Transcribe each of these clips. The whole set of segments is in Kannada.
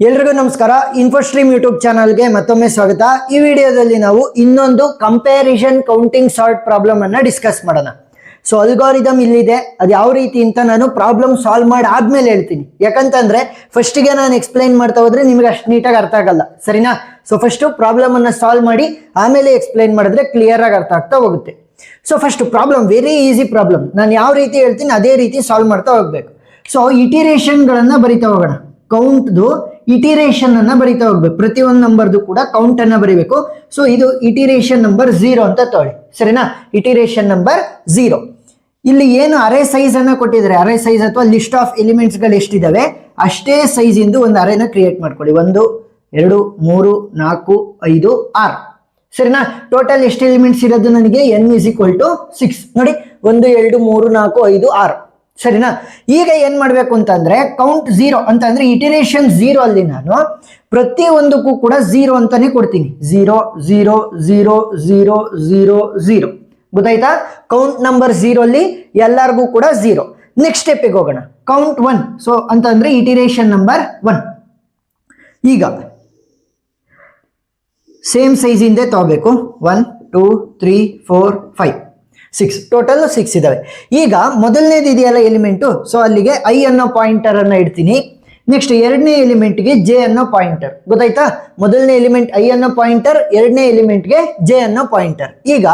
ಎಲ್ರಿಗೂ ನಮಸ್ಕಾರ. ಇನ್ಫೋಸ್ಟ್ರೀಮ್ ಯೂಟ್ಯೂಬ್ ಚಾನಲ್ಗೆ ಮತ್ತೊಮ್ಮೆ ಸ್ವಾಗತ. ಈ ವಿಡಿಯೋದಲ್ಲಿ ನಾವು ಇನ್ನೊಂದು ಕಂಪ್ಯಾರಿಸನ್ ಕೌಂಟಿಂಗ್ ಸಾರ್ಟ್ ಪ್ರಾಬ್ಲಮ್ ಅನ್ನ ಡಿಸ್ಕಸ್ ಮಾಡೋಣ. ಸೊ ಅಲ್ಗಾರಿದಮ್ ಇಲ್ಲಿದೆ, ಅದು ಯಾವ ರೀತಿ ಅಂತ ನಾನು ಪ್ರಾಬ್ಲಮ್ ಸಾಲ್ವ್ ಮಾಡಿ ಆದ್ಮೇಲೆ ಹೇಳ್ತೀನಿ. ಯಾಕಂತಂದ್ರೆ ಫಸ್ಟ್ಗೆ ನಾನು ಎಕ್ಸ್ಪ್ಲೈನ್ ಮಾಡ್ತಾ ಹೋದ್ರೆ ನಿಮ್ಗೆ ಅಷ್ಟು ನೀಟಾಗಿ ಅರ್ಥ ಆಗಲ್ಲ, ಸರಿನಾ? ಸೊ ಫಸ್ಟ್ ಪ್ರಾಬ್ಲಮ್ ಅನ್ನ ಸಾಲ್ವ್ ಮಾಡಿ ಆಮೇಲೆ ಎಕ್ಸ್ಪ್ಲೈನ್ ಮಾಡಿದ್ರೆ ಕ್ಲಿಯರ್ ಆಗಿ ಅರ್ಥ ಆಗ್ತಾ ಹೋಗುತ್ತೆ. So first problem very easy problem, ನಾನು ಯಾವ ರೀತಿ ಹೇಳ್ತೀನಿ ಅದೇ ರೀತಿ ಸಾಲ್ವ್ ಮಾಡ್ತಾ ಹೋಗ್ಬೇಕು. ಸೊ ಇಟಿರೇಷನ್ಗಳನ್ನ ಬರಿತಾ ಹೋಗೋಣ. ಕೌಂಟ್ದು ಇಟಿರೇಷನ್ ಅನ್ನ ಬರಿತಾ ಹೋಗ್ಬೇಕು. ಪ್ರತಿಯೊಂದು ನಂಬರ್ದು ಕೂಡ ಕೌಂಟ್ ಅನ್ನ ಬರಿಬೇಕು. ಸೊ ಇದು ಇಟಿರೇಷನ್ ನಂಬರ್ 0 ಅಂತ ತಗೊಳ್ಳಿ, ಸರಿನಾ? Iteration number 0. ಇಲ್ಲಿ ಏನು ಅರೇ ಸೈಜ್ ಅನ್ನ ಕೊಟ್ಟಿದ್ದಾರೆ, ಅರೇ ಸೈಜ್ ಅಥವಾ ಲಿಸ್ಟ್ ಆಫ್ ಎಲಿಮೆಂಟ್ಸ್ ಗಳು ಎಷ್ಟಿದಾವೆ ಅಷ್ಟೇ ಸೈಜ್ ಇಂದು ಒಂದು ಅರೇನ ಕ್ರಿಯೇಟ್ ಮಾಡ್ಕೊಳ್ಳಿ. 1 2 3 4 5 6, ಸರಿನಾ? ಟೋಟಲ್ ಎಷ್ಟು ಎಲಿಮೆಂಟ್ಸ್ ಇರೋದು ನನಗೆ n = 6. ನೋಡಿ 1 2 3 4 5 6, ಸರಿನಾ? ಈಗ ಏನ್ ಮಾಡ್ಬೇಕು ಅಂತಂದ್ರೆ ಕೌಂಟ್ 0 ಅಂತ ಅಂದ್ರೆ ಇಟಿರೇಷನ್ 0 ಅಲ್ಲಿ ನಾನು ಪ್ರತಿ ಒಂದಕ್ಕೂ ಕೂಡ 0 ಅಂತಾನೆ ಕೊಡ್ತೀನಿ. 0 0 0 0 0 0, ಗೊತ್ತಾಯ್ತಾ? ಕೌಂಟ್ ನಂಬರ್ 0 ಅಲ್ಲಿ ಎಲ್ಲರಿಗೂ ಕೂಡ 0. ನೆಕ್ಸ್ಟ್ ಸ್ಟೆಪ್ಗೆ ಹೋಗೋಣ. ಕೌಂಟ್ 1, ಸೊ ಅಂತ ಅಂದ್ರೆ ಇಟಿರೇಷನ್ ನಂಬರ್ 1. ಈಗ ಸೇಮ್ ಸೈಜ್ ಇಂದೇ ತಗೋಬೇಕು. 1 2 3 4 5 6, ಟೋಟಲ್ 6 ಇದಾವೆ. ಈಗ ಮೊದಲನೇದು ಇದೆಯಲ್ಲ ಎಲಿಮೆಂಟು, ಸೊ ಅಲ್ಲಿಗೆ ಐ ಅನ್ನೋ ಪಾಯಿಂಟರ್ ಅನ್ನ ಇಡ್ತೀನಿ. ನೆಕ್ಸ್ಟ್ ಎರಡನೇ ಎಲಿಮೆಂಟ್ಗೆ ಜೆ ಅನ್ನೋ ಪಾಯಿಂಟರ್, ಗೊತ್ತಾಯ್ತಾ? ಮೊದಲನೇ ಎಲಿಮೆಂಟ್ ಐ ಅನ್ನೋ ಪಾಯಿಂಟರ್, ಎರಡನೇ ಎಲಿಮೆಂಟ್ಗೆ ಜೆ ಅನ್ನೋ ಪಾಯಿಂಟರ್. ಈಗ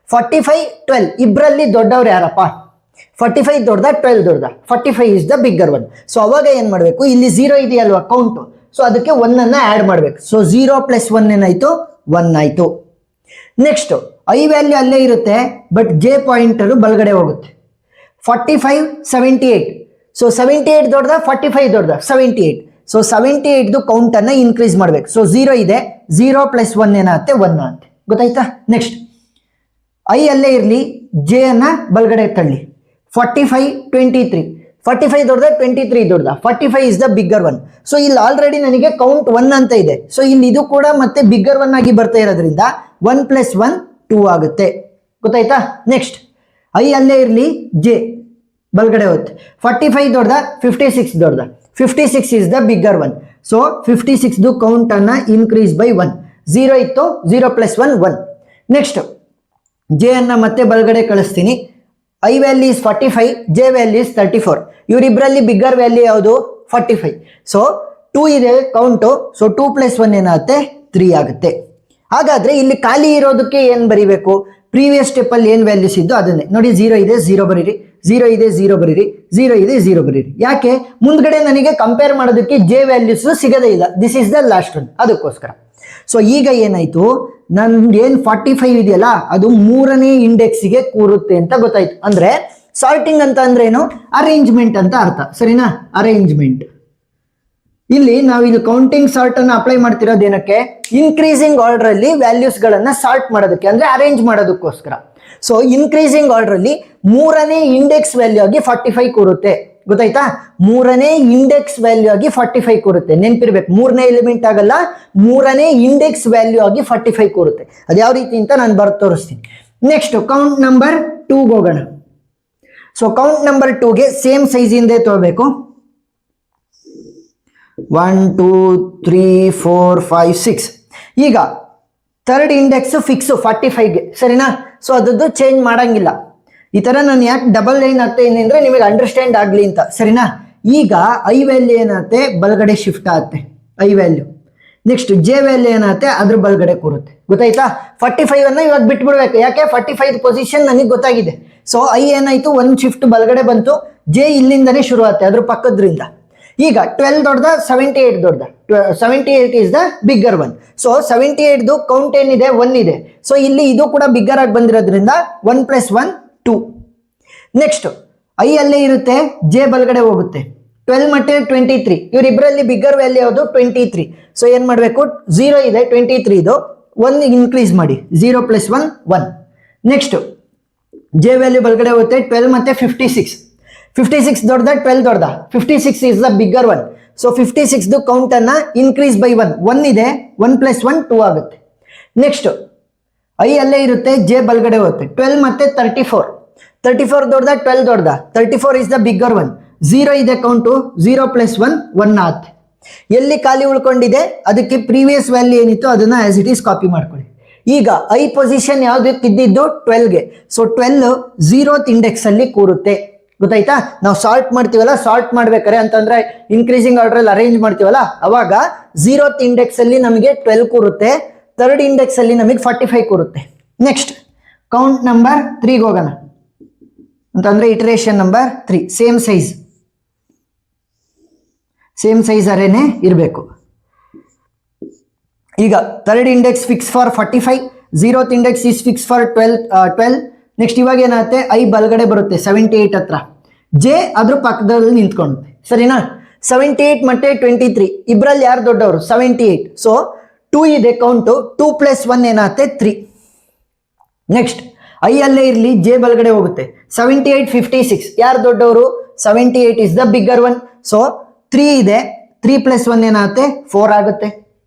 45 12 ಇಬ್ಬರಲ್ಲಿ ದೊಡ್ಡವ್ರು ಯಾರಪ್ಪ? 45 ದೊಡ್ಡದ 12 ದೊಡ್ಡದ? 45 is the bigger one. So ಅವಾಗ ಏನ್ ಮಾಡ್ಬೇಕು, ಇಲ್ಲಿ 0 ಇದೆಯಲ್ವಾ ಕೌಂಟು, ಸೊ ಅದಕ್ಕೆ 1 ಅನ್ನ ಆಡ್ ಮಾಡ್ಬೇಕು. ಸೊ 0 + 1 ಏನಾಯ್ತು? 1 ಆಯ್ತು. ನೆಕ್ಸ್ಟ್ ಐ ವ್ಯಾಲ್ಯೂ ಅಲ್ಲೇ ಇರುತ್ತೆ, ಬಟ್ ಜೆ ಪಾಯಿಂಟರು ಬಲಗಡೆ ಹೋಗುತ್ತೆ. 45 78, ಸೊ 78 ದೊಡ್ಡದ 45 ದೊಡ್ಡದ? 78. ಸೊ 78ದು ಕೌಂಟ್ ಅನ್ನ ಇನ್ಕ್ರೀಸ್ ಮಾಡ್ಬೇಕು. ಸೊ 0 ಇದೆ, 0 + 1 ಏನಾಗುತ್ತೆ? 1 ಆಗುತ್ತೆ, ಗೊತ್ತಾಯ್ತಾ? ನೆಕ್ಸ್ಟ್ ಐ ಅಲ್ಲೇ ಇರಲಿ, ಜೆ ಅನ್ನ ಬಲಗಡೆ ತಳ್ಳಿ. 45 23, 45 ದೊಡ್ಡದ 23 ದೊಡ್ಡದ? 45 is the bigger one. So ಇಲ್ಲಿ ಆಲ್ರೆಡಿ ನನಗೆ ಕೌಂಟ್ 1 ಅಂತ ಇದೆ. ಸೊ ಇಲ್ಲಿ ಇದು ಕೂಡ ಮತ್ತೆ ಬಿಗ್ಗರ್ ಒನ್ ಆಗಿ ಬರ್ತಾ ಇರೋದ್ರಿಂದ 1 + 1 2 ಆಗುತ್ತೆ, ಗೊತ್ತಾಯ್ತಾ? ನೆಕ್ಸ್ಟ್ ಐ ಅಲ್ಲೇ ಇರಲಿ, ಜೆ ಬಲಗಡೆ ಹೋಗುತ್ತೆ. 45 ದೊಡ್ಡದ 56 ದೊಡ್ಡದ? 56 is the bigger one. So 56ದು ಕೌಂಟ್ ಅನ್ನ ಇನ್ಕ್ರೀಸ್ ಬೈ 1. 0 ಇತ್ತು, 0 + 1 1. ನೆಕ್ಸ್ಟ್ ಜೆ ಅನ್ನ ಮತ್ತೆ ಬಲಗಡೆ ಕಳಿಸ್ತೀನಿ. I value is 45, J value is 34. ಇವರಿಬ್ಬರಲ್ಲಿ ಬಿಗ್ಗರ್ ವ್ಯಾಲ್ಯೂ ಯಾವುದು? 45. ಸೊ 2 ಇದೆ ಕೌಂಟು, ಸೊ 2 + 1 ಏನಾಗುತ್ತೆ? 3 ಆಗುತ್ತೆ. ಹಾಗಾದ್ರೆ ಇಲ್ಲಿ ಖಾಲಿ ಇರೋದಕ್ಕೆ ಏನ್ ಬರಿಬೇಕು? ಪ್ರೀವಿಯಸ್ ಸ್ಟೆಪ್ ಅಲ್ಲಿ ಏನ್ ವ್ಯಾಲ್ಯೂಸ್ ಇದ್ದು ಅದನ್ನೇ ನೋಡಿ. 0 ಇದೆ 0 ಬರೀರಿ, 0 ಇದೆ 0 ಬರೀರಿ, 0 ಇದೆ 0 ಬರೀರಿ. ಯಾಕೆ? ಮುಂದ್ಗಡೆ ನನಗೆ ಕಂಪೇರ್ ಮಾಡೋದಕ್ಕೆ ಜೆ ವ್ಯಾಲ್ಯೂಸ್ ಸಿಗದೇ ಇಲ್ಲ. This is the last one, ಅದಕ್ಕೋಸ್ಕರ. ಸೊ ಈಗ ಏನಾಯ್ತು, ನನ್ಗೆ ಏನ್ 45 ಇದೆಯಲ್ಲ ಅದು 3ನೇ ಇಂಡೆಕ್ಸ್ಗೆ ಕೂರುತ್ತೆ ಅಂತ ಗೊತ್ತಾಯ್ತು. ಅಂದ್ರೆ ಸಾರ್ಟಿಂಗ್ ಅಂತ ಅಂದ್ರೆ ಏನು? ಅರೇಂಜ್ಮೆಂಟ್ ಅಂತ ಅರ್ಥ, ಸರಿನಾ? ಅರೇಂಜ್ಮೆಂಟ್. ಇಲ್ಲಿ ನಾವು ಇದು ಕೌಂಟಿಂಗ್ ಸಾರ್ಟ್ ಅನ್ನು ಅಪ್ಲೈ ಮಾಡ್ತಿರೋದು ಏನಕ್ಕೆ? ಇನ್ಕ್ರೀಸಿಂಗ್ ಆರ್ಡರ್ ಅಲ್ಲಿ ವ್ಯಾಲ್ಯೂಸ್ ಗಳನ್ನ ಸಾರ್ಟ್ ಮಾಡೋದಕ್ಕೆ, ಅಂದ್ರೆ ಅರೇಂಜ್ ಮಾಡೋದಕ್ಕೋಸ್ಕರ. ಸೊ ಇನ್ಕ್ರೀಸಿಂಗ್ ಆರ್ಡರ್ ಅಲ್ಲಿ 3ನೇ ಇಂಡೆಕ್ಸ್ ವ್ಯಾಲ್ಯೂ ಆಗಿ 45 ಕೂರುತ್ತೆ, ಗೊತ್ತಾಯ್ತಾ? 3ನೇ ಇಂಡೆಕ್ಸ್ ವ್ಯಾಲ್ಯೂ ಆಗಿ 45 ಕೂರುತ್ತೆ. ನೆನ್ಪಿರ್ಬೇಕು, 3ನೇ ಎಲಿಮೆಂಟ್ ಆಗಲ್ಲ, 3ನೇ ಇಂಡೆಕ್ಸ್ ವ್ಯಾಲ್ಯೂ ಆಗಿ 45 ಕೂರುತ್ತೆ. ಅದು ಯಾವ ರೀತಿ ಅಂತ ನಾನು ಬರ್ದು ತೋರಿಸ್ತೀನಿ. ನೆಕ್ಸ್ಟ್ ಕೌಂಟ್ ನಂಬರ್ 2ಗೆ ಹೋಗೋಣ. ಸೊ ಕೌಂಟ್ ನಂಬರ್ 2ಗೆ ಸೇಮ್ ಸೈಜ್ ಇಂದೇ ತಗೋಬೇಕು. 1 2 3 4 5 6. ಈಗ ಥರ್ಡ್ ಇಂಡೆಕ್ಸ್ ಫಿಕ್ಸ್ 45ಗೆ, ಸರಿನಾ? ಸೊ ಅದದ್ದು ಚೇಂಜ್ ಮಾಡಂಗಿಲ್ಲ. ಈ ತರ ನಾನು ಯಾಕೆ ಡಬಲ್ ಲೈನ್ ಹಾಕ್ತೀನಿ ಅಂದ್ರೆ ನಿಮಗೆ ಅಂಡರ್ಸ್ಟ್ಯಾಂಡ್ ಆಗ್ಲಿ ಅಂತ, ಸರಿನಾ? ಈಗ ಐ ವ್ಯಾಲ್ಯೂ ಏನಾಗುತ್ತೆ? ಬಲಗಡೆ ಶಿಫ್ಟ್ ಆಗುತ್ತೆ I value. Next J value ಏನಾಗುತ್ತೆ? ಅದ್ರ ಬಲಗಡೆ ಕೂರುತ್ತೆ, ಗೊತ್ತಾಯ್ತಾ? 45 ಅನ್ನ ಇವಾಗ ಬಿಟ್ಬಿಡ್ಬೇಕು. ಯಾಕೆ? 45 ಪೊಸಿಷನ್ ನನಗೆ ಗೊತ್ತಾಗಿದೆ. ಸೊ ಐ ಏನಾಯ್ತು? 1 ಶಿಫ್ಟ್ ಬಲಗಡೆ ಬಂತು, ಜೆ ಇಲ್ಲಿಂದನೇ ಶುರು ಆಗುತ್ತೆ ಅದ್ರ ಪಕ್ಕದ್ರಿಂದ. ಈಗ 12 ದೊಡ್ಡದ 78 ದೊಡ್ಡದ? 78 is the bigger one. So 78ದು ಕೌಂಟ್ ಏನಿದೆ? 1 ಇದೆ. ಸೊ ಇಲ್ಲಿ ಇದು ಕೂಡ ಬಿಗ್ಗರ್ ಆಗಿ ಬಂದಿರೋದ್ರಿಂದ 1 + 1 2. ನೆಕ್ಸ್ಟ್ ಐ ಅಲ್ಲೇ ಇರುತ್ತೆ, ಜೆ ಬಲಗಡೆ ಹೋಗುತ್ತೆ. 12 ಮತ್ತೆ 23, ಇವರಿಬ್ಬರಲ್ಲಿ ಬಿಗ್ಗರ್ ವ್ಯಾಲ್ಯೂ ಯಾವುದು? 23. ಸೊ ಏನ್ ಮಾಡಬೇಕು? 0 ಇದೆ 23ದು, 1 ಇನ್ಕ್ರೀಸ್ ಮಾಡಿ. 0 + 1 1. ನೆಕ್ಸ್ಟ್ ಜೆ ವ್ಯಾಲ್ಯೂ ಬಲಗಡೆ ಹೋಗುತ್ತೆ. 12 ಮತ್ತೆ 56, 56 ದೊಡ್ಡದ 12 ದೊಡ್ಡದ? 56 is the bigger one. So 56ದು ಕೌಂಟ್ ಅನ್ನ ಇನ್ಕ್ರೀಸ್ ಬೈ 1. 1 ಇದೆ, 1 + 1 2 ಆಗುತ್ತೆ. ನೆಕ್ಸ್ಟ್ ಐ ಅಲ್ಲೇ ಇರುತ್ತೆ, ಜೆ ಬಲಗಡೆ ಹೋಗುತ್ತೆ. 12 ಮತ್ತೆ 34, 34 ದೊಡ್ಡದ 12 ದೊಡ್ಡದ? 34 ಇಸ್ ದ ಬಿಗ್ಗರ್ ಒನ್. 0 ಇದೆ ಕೌಂಟು, 0 + 1 1 ಆಗುತ್ತೆ. ಎಲ್ಲಿ ಖಾಲಿ ಉಳ್ಕೊಂಡಿದೆ ಅದಕ್ಕೆ ಪ್ರೀವಿಯಸ್ ವ್ಯಾಲ್ಯೂ ಏನಿತ್ತು ಅದನ್ನ ಆಸ್ ಇಟ್ ಈಸ್ ಕಾಪಿ ಮಾಡ್ಕೊಳ್ಳಿ. ಈಗ ಐ ಪೊಸಿಷನ್ ಯಾವ್ದಕ್ಕೆ ಇದ್ದಿದ್ದು 12ಗೆ. ಸೊ 12 0th ಇಂಡೆಕ್ಸ್ ಅಲ್ಲಿ ಕೂರುತ್ತೆ. ಗೊತ್ತಾಯ್ತಾ? ನಾವು ಸಾರ್ಟ್ ಮಾಡ್ತೀವಲ್ಲ, ಸಾರ್ಟ್ ಮಾಡ್ಬೇಕಾರೆ ಅಂತಂದ್ರೆ ಇನ್ಕ್ರೀಸಿಂಗ್ ಆರ್ಡರ್ ಅಲ್ಲಿ ಅರೇಂಜ್ ಮಾಡ್ತೀವಲ್ಲ, ಅವಾಗ 0th ಇಂಡೆಕ್ಸ್ ಅಲ್ಲಿ ನಮಗೆ 12 ಕೂರುತ್ತೆ, 3rd ಇಂಡೆಕ್ಸ್ ಅಲ್ಲಿ ನಮಗೆ 45 ಕೂರುತ್ತೆ. ನೆಕ್ಸ್ಟ್ ಕೌಂಟ್ ನಂಬರ್ 3ಗೆ ಹೋಗೋಣ ಅಂತಂದ್ರೆ ಇಟರೇಷನ್ ನಂಬರ್ 3 ಸೇಮ್ ಸೈಜ್ ಅರೇನೆ ಇರಬೇಕು. ಈಗ 3rd index fix for 45, 0th index is fix for 12. Next ಇವಾಗ ಏನಾಗುತ್ತೆ, ಐ ಬಲಗಡೆ ಬರುತ್ತೆ 78 ಹತ್ರ, ಜೆ ಅದ್ರ ಪಕ್ಕದಲ್ಲಿ ನಿಂತ್ಕೊಳ್ಳುತ್ತೆ. ಸರಿನಾ? 78 ಮತ್ತೆ 23 ಇಬ್ಬರಲ್ಲಿ ಯಾರು ದೊಡ್ಡವರು? 78. ಸೊ 2 ಇದೆ ಕೌಂಟು, 2 + 1 ಏನಾಗುತ್ತೆ 3. ನೆಕ್ಸ್ಟ್ ಐ ಅಲ್ಲೇ ಇರಲಿ, ಜೆ ಬಲಗಡೆ ಹೋಗುತ್ತೆ. 78 56 ಯಾರು ದೊಡ್ಡವರು? 78 is the bigger one. So 3 ಇದೆ, 3 + 1 ಏನಾಗುತ್ತೆ 4 ಆಗುತ್ತೆ.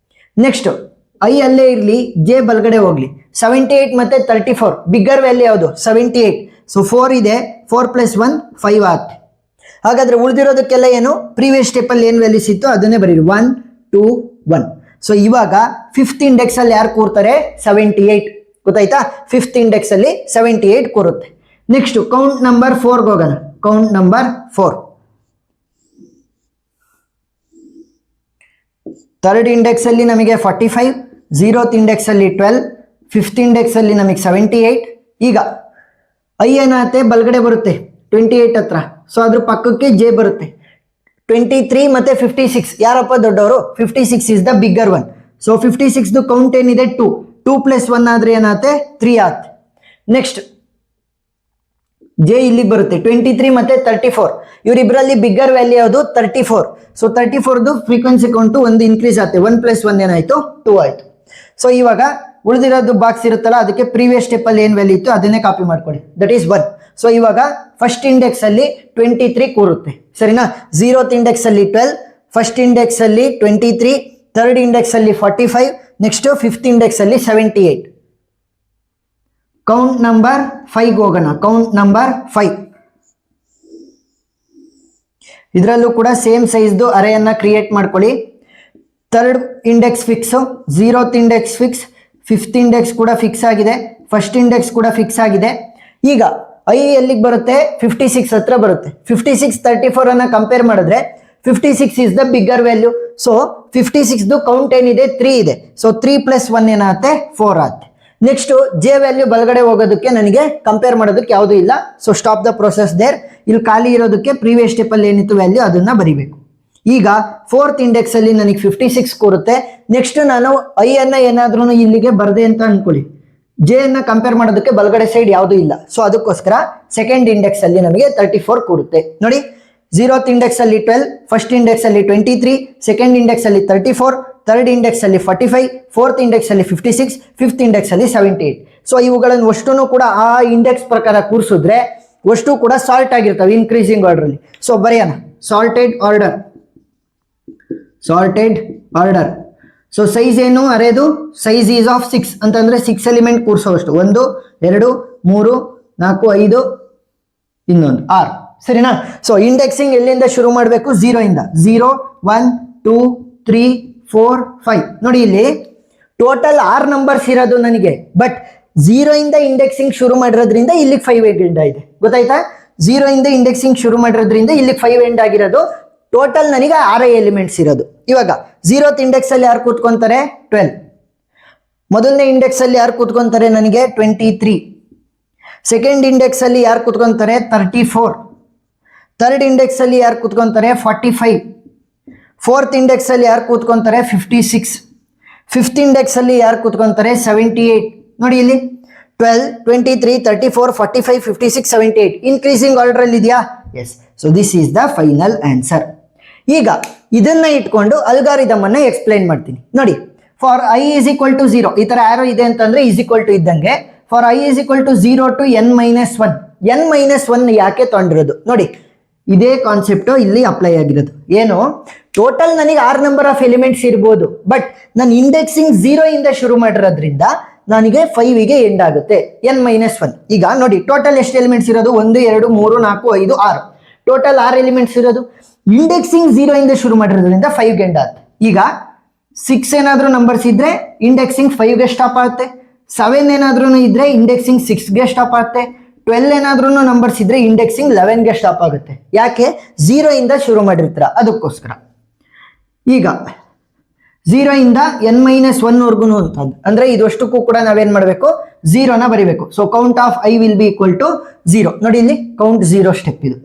ನೆಕ್ಸ್ಟ್ ಐ ಅಲ್ಲೇ ಇರಲಿ, ಜೆ ಬಲಗಡೆ ಹೋಗ್ಲಿ. 78 ಮತ್ತೆ 34 ಬಿಗ್ಗರ್ ವ್ಯಾಲ್ಯೂ ಯಾವುದು? 78. ಸೊ 4 ಇದೆ, 4 + 1 5 ಆಗುತ್ತೆ. ಹಾಗಾದ್ರೆ ಉಳಿದಿರೋದಕ್ಕೆಲ್ಲ ಏನು ಪ್ರೀವಿಯಸ್ ಸ್ಟೆಪ್ ಅಲ್ಲಿ ಏನು ವ್ಯಾಲ್ಯೂಸ್ ಇತ್ತು ಅದನ್ನೇ ಬರೀರಿ. 1 2 1. ಸೊ ಇವಾಗ 5th ಇಂಡೆಕ್ಸ್ ಅಲ್ಲಿ ಯಾರು ಕೂರ್ತಾರೆ? 78. ಗೊತ್ತಾಯ್ತಾ? 5th ಇಂಡೆಕ್ಸ್ ಅಲ್ಲಿ 78 ಕೂರುತ್ತೆ. ನೆಕ್ಸ್ಟ್ ಕೌಂಟ್ ನಂಬರ್ 4ಗೆ ಹೋಗೋಣ. Count number 4. 3rd ಇಂಡೆಕ್ಸ್ ಅಲ್ಲಿ ನಮಗೆ 45, 0th ಇಂಡೆಕ್ಸ್ ಅಲ್ಲಿ 12, 5th ಇಂಡೆಕ್ಸ್ ಅಲ್ಲಿ ನಮಗೆ 78. ಈಗ ಐ ಏನಾಗುತ್ತೆ ಬಲಗಡೆ ಬರುತ್ತೆ 28 ಹತ್ರ. ಸೊ ಅದ್ರ ಪಕ್ಕಕ್ಕೆ ಜೆ ಬರುತ್ತೆ. 23 ಮತ್ತೆ 56 ಯಾರಪ್ಪ ದೊಡ್ಡವರು? 56 is the bigger one. So 56 count ಏನಿದೆ 2 + 1 ಆದ್ರೆ ಏನಾಗುತ್ತೆ 3 ಆಗುತ್ತೆ. ನೆಕ್ಸ್ಟ್ ಜೆ ಇಲ್ಲಿಗೆ ಬರುತ್ತೆ. 23 ಮತ್ತೆ 34 ಇವರಿಬ್ಬರಲ್ಲಿ ಬಿಗ್ಗರ್ ವ್ಯಾಲ್ಯೂ ಯಾವುದು? 34. ಸೊ 34ದು ಫ್ರೀಕ್ವೆನ್ಸಿ ಕೌಂಟು ಒಂದು ಇನ್ಕ್ರೀಸ್ ಆಗುತ್ತೆ. 1 + 1 ಏನಾಯ್ತು? 2 ಆಯ್ತು. ಸೊ ಇವಾಗ ಉಳಿದಿರೋದು ಬಾಕ್ಸ್ ಇರುತ್ತಲ್ಲ, ಅದಕ್ಕೆ ಪ್ರೀವಿಯಸ್ ಸ್ಟೆಪ್ ಅಲ್ಲಿ ಏನು ವ್ಯಾಲ್ಯೂ ಇತ್ತು ಅದನ್ನೇ ಕಾಪಿ ಮಾಡ್ಕೊಳ್ಳಿ. That is 1. ಸೊ ಇವಾಗ ಫಸ್ಟ್ ಇಂಡೆಕ್ಸ್ ಅಲ್ಲಿ 23 ಕೂರುತ್ತೆ. ಸರಿನಾ? 0th ಇಂಡೆಕ್ಸ್ ಅಲ್ಲಿ 12, ಫಸ್ಟ್ ಇಂಡೆಕ್ಸ್ ಅಲ್ಲಿ 23, 3rd ಇಂಡೆಕ್ಸ್ ಅಲ್ಲಿ 45, ನೆಕ್ಸ್ಟ್ 5th ಇಂಡೆಕ್ಸ್ ಅಲ್ಲಿ 78. ಕೌಂಟ್ ನಂಬರ್ 5 ಹೋಗೋಣ. ಕೌಂಟ್ ನಂಬರ್ 5 ಇದರಲ್ಲೂ ಕೂಡ ಸೇಮ್ ಸೈಜ್ದು ಅರೇಯನ್ನ ಕ್ರಿಯೇಟ್ ಮಾಡ್ಕೊಳ್ಳಿ. 3rd index fix, 0th index fix, 5th index ಕೂಡ ಫಿಕ್ಸ್ ಆಗಿದೆ, ಫಸ್ಟ್ ಇಂಡೆಕ್ಸ್ ಕೂಡ ಫಿಕ್ಸ್ ಆಗಿದೆ. ಈಗ ಐ ಎಲ್ಲಿಗೆ ಬರುತ್ತೆ? 56 ಹತ್ರ ಬರುತ್ತೆ. 56 34 ಅನ್ನ ಕಂಪೇರ್ ಮಾಡಿದ್ರೆ 56 is the bigger value. So 56ದು ಕೌಂಟ್ ಏನಿದೆ 3 ಇದೆ. ಸೊ 3 + 1 ಏನಾಗುತ್ತೆ 4 ಆಗುತ್ತೆ. ನೆಕ್ಸ್ಟ್ ಜೆ ವ್ಯಾಲ್ಯೂ ಬಲಗಡೆ ಹೋಗೋದಕ್ಕೆ ನನಗೆ ಕಂಪೇರ್ ಮಾಡೋದಕ್ಕೆ ಯಾವುದೂ ಇಲ್ಲ. So stop the process there. ಇಲ್ಲಿ ಖಾಲಿ ಇರೋದಕ್ಕೆ ಪ್ರೀವಿಯಸ್ ಸ್ಟೆಪ್ ಅಲ್ಲಿ ಏನಿತ್ತು ವ್ಯಾಲ್ಯೂ ಅದನ್ನ ಬರಿಬೇಕು. ಈಗ 4th ಇಂಡೆಕ್ಸ್ ಅಲ್ಲಿ ನನಗೆ 56 ಕೂರುತ್ತೆ. ನೆಕ್ಸ್ಟ್ ನಾನು ಐ ಅನ್ನ ಏನಾದ್ರೂ ಇಲ್ಲಿಗೆ ಬರ್ದೆ ಅಂತ ಅನ್ಕೊಳ್ಳಿ, ಜೆ ಅನ್ನ ಕಂಪೇರ್ ಮಾಡೋದಕ್ಕೆ ಬಲಗಡೆ ಸೈಡ್ ಯಾವುದೂ ಇಲ್ಲ. ಸೊ ಅದಕ್ಕೋಸ್ಕರ 2nd ಇಂಡೆಕ್ಸ್ ಅಲ್ಲಿ ನಮಗೆ 34 ಕೂರುತ್ತೆ. ನೋಡಿ, 0th ಇಂಡೆಕ್ಸ್ ಅಲ್ಲಿ 12, ಫಸ್ಟ್ ಇಂಡೆಕ್ಸ್ ಅಲ್ಲಿ 23, 2nd ಇಂಡೆಕ್ಸ್ ಅಲ್ಲಿ 34, 3rd ಇಂಡೆಕ್ಸ್ ಅಲ್ಲಿ 45, 4th ಇಂಡೆಕ್ಸ್ ಅಲ್ಲಿ 56, 5th ಇಂಡೆಕ್ಸ್ ಅಲ್ಲಿ 78. ಸೊ ಇವುಗಳನ್ನು ಅಷ್ಟೂ ಕೂಡ ಆ ಇಂಡೆಕ್ಸ್ ಪ್ರಕಾರ ಕೂರಿಸಿದ್ರೆ ಅಷ್ಟು ಕೂಡ ಸಾಲ್ಟ್ ಆಗಿರ್ತವೆ ಇನ್ಕ್ರೀಸಿಂಗ್ ಆರ್ಡರ್ ಅಲ್ಲಿ. ಸೊ ಬರೆಯೋಣ, ಸಾಲ್ಟೆಡ್ ಆರ್ಡರ್. ಸೊ ಸೈಜ್ ಏನು ಅರೇದು? ಸೈಜ್ ಈಸ್ ಆಫ್ 6 ಅಂತಂದ್ರೆ 6 ಎಲಿಮೆಂಟ್ ಕೂರಿಸೋವಷ್ಟು. 1 2 3 4 5 ಇನ್ನೊಂದು 6. ಸರಿನಾ? ಸೊ ಇಂಡೆಕ್ಸಿಂಗ್ ಎಲ್ಲಿಂದ ಶುರು ಮಾಡಬೇಕು? 0 ಇಂದ. 0 1 2 3 4 5. ನೋಡಿ ಇಲ್ಲಿ ಟೋಟಲ್ 6 ನಂಬರ್ಸ್ ಇರೋದು ನನಗೆ. ಬಟ್ 0 ಇಂದ ಇಂಡೆಕ್ಸಿಂಗ್ ಶುರು ಮಾಡಿರೋದ್ರಿಂದ ಇಲ್ಲಿಗೆ 5 ಎಂಡ್ ಇದೆ. ಗೊತ್ತಾಯ್ತಾ? 0 ಇಂದ ಇಂಡೆಕ್ಸಿಂಗ್ ಶುರು ಮಾಡಿರೋದ್ರಿಂದ ಇಲ್ಲಿಗೆ 5 ಎಂಡ್ ಆಗಿರೋದು. ಟೋಟಲ್ ನನಗೆ 6 ಎಲಿಮೆಂಟ್ಸ್ ಇರೋದು. ಇವಾಗ 0th ಇಂಡೆಕ್ಸ್ ಅಲ್ಲಿ ಯಾರು ಕೂತ್ಕೊಂತಾರೆ? 12. ಮೊದಲನೇ ಇಂಡೆಕ್ಸ್ ಅಲ್ಲಿ ಯಾರು ಕೂತ್ಕೊಂತಾರೆ? ನನಗೆ 23. 2nd ಇಂಡೆಕ್ಸ್ ಅಲ್ಲಿ ಯಾರು ಕೂತ್ಕೊಂತಾರೆ? 34. 3rd ಇಂಡೆಕ್ಸ್ ಅಲ್ಲಿ ಯಾರು ಕೂತ್ಕೊಂತಾರೆ? 45. 4th ಇಂಡೆಕ್ಸ್ ಅಲ್ಲಿ ಯಾರು ಕೂತ್ಕೊಂತಾರೆ? 56. 5th ಇಂಡೆಕ್ಸ್ ಅಲ್ಲಿ ಯಾರು ಕೂತ್ಕೊಂತಾರೆ? 78. ನೋಡಿ ಇಲ್ಲಿ 12 23 34 45 56 78 ಇನ್ಕ್ರೀಸಿಂಗ್ ಆರ್ಡರ್ ಅಲ್ಲಿ ಇದೆಯಾ? Yes. So this is the final answer. ಈಗ ಇದನ್ನ ಇಟ್ಕೊಂಡು ಅಲ್ಗಾರಿದಮ್ ಅನ್ನ ಎಕ್ಸ್ಪ್ಲೈನ್ ಮಾಡ್ತೀನಿ. ನೋಡಿ, for i is equal to 0 ಈ ತರ ಆರೋ ಇದೆ ಅಂತಂದ್ರೆ ಈಸ್ ಈಕ್ವಲ್ ಟು ಇದ್ದಂಗೆ. For i is equal to 0 to n - 1. n-1 ಯಾಕೆ ತೊಗೊಂಡಿರೋದು? ನೋಡಿ, ಇದೇ ಕಾನ್ಸೆಪ್ಟ್ ಇಲ್ಲಿ ಅಪ್ಲೈ ಆಗಿರೋದು. ಏನು? ಟೋಟಲ್ ನನಗೆ 6 ನಂಬರ್ ಆಫ್ ಎಲಿಮೆಂಟ್ಸ್ ಇರ್ಬೋದು, ಬಟ್ ನಾನು ಇಂಡೆಕ್ಸಿಂಗ್ 0 ಇಂದ ಶುರು ಮಾಡಿರೋದ್ರಿಂದ ನನಗೆ 5ಗೆ ಎಂಡ್ ಆಗುತ್ತೆ. n-1. ಈಗ ನೋಡಿ, ಟೋಟಲ್ ಎಷ್ಟು ಎಲಿಮೆಂಟ್ಸ್ ಇರೋದು? 1 2 3 4 5 6. ಟೋಟಲ್ 6 ಎಲಿಮೆಂಟ್ಸ್ ಇರೋದು. ಇಂಡೆಕ್ಸಿಂಗ್ 0 ಇಂದ ಶುರು ಮಾಡಿರೋದ್ರಿಂದ 5ಗೆ ಎಂಡ್ ಆಗುತ್ತೆ. ಈಗ 6 ಏನಾದರೂ ನಂಬರ್ಸ್ ಇದ್ರೆ ಇಂಡೆಕ್ಸಿಂಗ್ 5ಗೆ ಸ್ಟಾಪ್ ಆಗುತ್ತೆ. 7 ಏನಾದ್ರೂ ಇದ್ರೆ ಇಂಡೆಕ್ಸಿಂಗ್ 6ಗೆ ಸ್ಟಾಪ್ ಆಗುತ್ತೆ. 12 ಏನಾದ್ರೂ ನಂಬರ್ಸ್ ಇದ್ರೆ ಇಂಡೆಕ್ಸಿಂಗ್ 11ಗೆ ಸ್ಟಾಪ್ ಆಗುತ್ತೆ. ಯಾಕೆ? 0 ಇಂದ ಶುರು ಮಾಡಿರ್ತೀರ ಅದಕ್ಕೋಸ್ಕರ. ಈಗ 0 ಇಂದ n-1 ವರ್ಗು ಅಂತಂದು ಅಂದ್ರೆ ಇದಷ್ಟಕ್ಕೂ ಕೂಡ ನಾವೇನ್ ಮಾಡಬೇಕು? 0ನ ಬರಿಬೇಕು. So count of i will be equal to 0. ನೋಡಿ ಇಲ್ಲಿ ಕೌಂಟ್ 0 ಸ್ಟೆಪ್ ಇದು.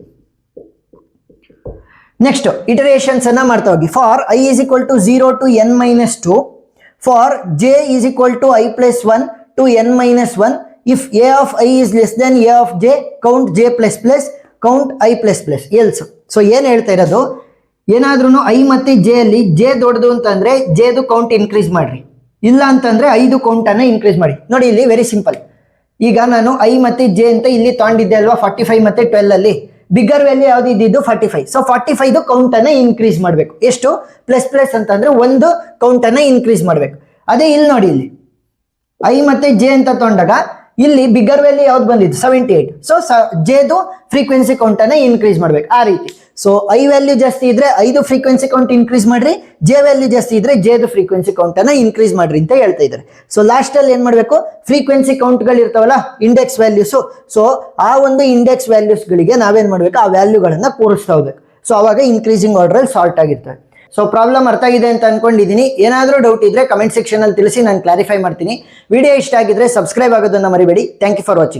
ನೆಕ್ಸ್ಟ್ ಇಟರೇಷನ್ಸ್ ಅನ್ನ ಮಾಡ್ತಾ ಹೋಗಿ. For i is equal to 0 to n-2, for j is equal to i+1 to n-1, if a of i is less than a of j, count j++, count i++, else. So ಏನ್ ಹೇಳ್ತಾ ಇರೋದು, ಏನಾದ್ರೂ i ಮತ್ತೆ j ಅಲ್ಲಿ j ದೊಡ್ಡದು ಅಂತಂದ್ರೆ j ದು ಕೌಂಟ್ ಇನ್ಕ್ರೀಸ್ ಮಾಡ್ರಿ, ಇಲ್ಲ ಅಂತಂದ್ರೆ 5 ಕೌಂಟ್ ಅನ್ನ ಇನ್ಕ್ರೀಸ್ ಮಾಡಿ. ನೋಡಿ ಇಲ್ಲಿ ವೆರಿ ಸಿಂಪಲ್. ಈಗ ನಾನು i ಮತ್ತೆ j ಅಂತ ಇಲ್ಲಿ ತಗೊಂಡಿದ್ದೆ ಅಲ್ವಾ 45 ಮತ್ತೆ 12 ಅಲ್ಲಿ. ಬಿಗ್ಗರ್ ವ್ಯಾಲ್ಯೂ ಯಾವ್ದು ಇದ್ದಿದ್ದು 45. ಸೊ 45 ಕೌಂಟ್ ಅನ್ನ ಇನ್ಕ್ರೀಸ್ ಮಾಡಬೇಕು. ಎಷ್ಟು? ಪ್ಲಸ್ ಅಂತಂದ್ರೆ 1 ಕೌಂಟ್ ಅನ್ನ ಇನ್ಕ್ರೀಸ್ ಮಾಡಬೇಕು. ಅದೇ ಇಲ್ಲಿ ನೋಡಿ, ಇಲ್ಲಿ i ಮತ್ತೆ j ಅಂತ ತಗೊಂಡಾಗ ಇಲ್ಲಿ ಬಿಗ್ಗರ್ ವ್ಯಾಲ್ಯೂ ಯಾವ್ದು ಬಂದಿದ್ದು 78. ಸೊ ಜೇದು ಫ್ರೀಕ್ವೆನ್ಸಿ ಕೌಂಟ್ ಅನ್ನ ಇನ್ಕ್ರೀಸ್ ಮಾಡ್ಬೇಕು ಆ ರೀತಿ. ಸೊ i ವ್ಯಾಲ್ಯೂ ಜಾಸ್ತಿ ಇದ್ರೆ 5 ಫ್ರೀಕ್ವೆನ್ಸಿ ಕೌಂಟ್ ಇನ್ಕ್ರೀಸ್ ಮಾಡ್ರಿ, j ವ್ಯಾಲ್ಯೂ ಜಾಸ್ತಿ ಇದ್ರೆ ಜೇದು ಫ್ರೀಕ್ವೆನ್ಸಿ ಕೌಂಟ್ ಅನ್ನ ಇನ್ಕ್ರೀಸ್ ಮಾಡ್ರಿ ಅಂತ ಹೇಳ್ತಾ ಇದ್ದಾರೆ. ಸೊ ಲಾಸ್ಟ್ ಅಲ್ಲಿ ಏನ್ ಮಾಡ್ಬೇಕು? ಫ್ರೀಕ್ವೆನ್ಸಿ ಕೌಂಟ್ ಗಳು ಇರ್ತಾವಲ್ಲ, ಇಂಡೆಕ್ಸ್ ವ್ಯಾಲ್ಯೂಸ್. ಸೊ ಆ ಒಂದು ಇಂಡೆಕ್ಸ್ ವ್ಯಾಲ್ಯೂಸ್ ಗಳಿಗೆ ನಾವೇನ್ ಮಾಡ್ಬೇಕು? ಆ ವ್ಯಾಲ್ಯೂಗಳನ್ನ ಕೂರಿಸ್ತಾ ಹೋಗ್ಬೇಕು. ಸೊ ಅವಾಗ ಇನ್ಕ್ರೀಸಿಂಗ್ ಆರ್ಡರ್ ಅಲ್ಲಿ ಸಾರ್ಟ್ ಆಗಿರ್ತವೆ. ಸೊ ಪ್ರಾಬ್ಲಮ್ ಅರ್ಥ ಆಗಿದೆ ಅಂತ ಅನ್ಕೊಂಡಿದ್ದೀನಿ. ಏನಾದರೂ ಡೌಟ್ ಇದ್ರೆ ಕಮೆಂಟ್ ಸೆಕ್ಷನ್ ಅಲ್ಲಿ ತಿಳಿಸಿ, ನಾನು ಕ್ಲಾರಿಫೈ ಮಾಡ್ತೀನಿ. ವಿಡಿಯೋ ಇಷ್ಟ ಆಗಿದ್ರೆ ಸಬ್ಸ್ಕ್ರೈಬ್ ಆಗೋದನ್ನ ಮರಿಬೇಡಿ. Thank you for watching.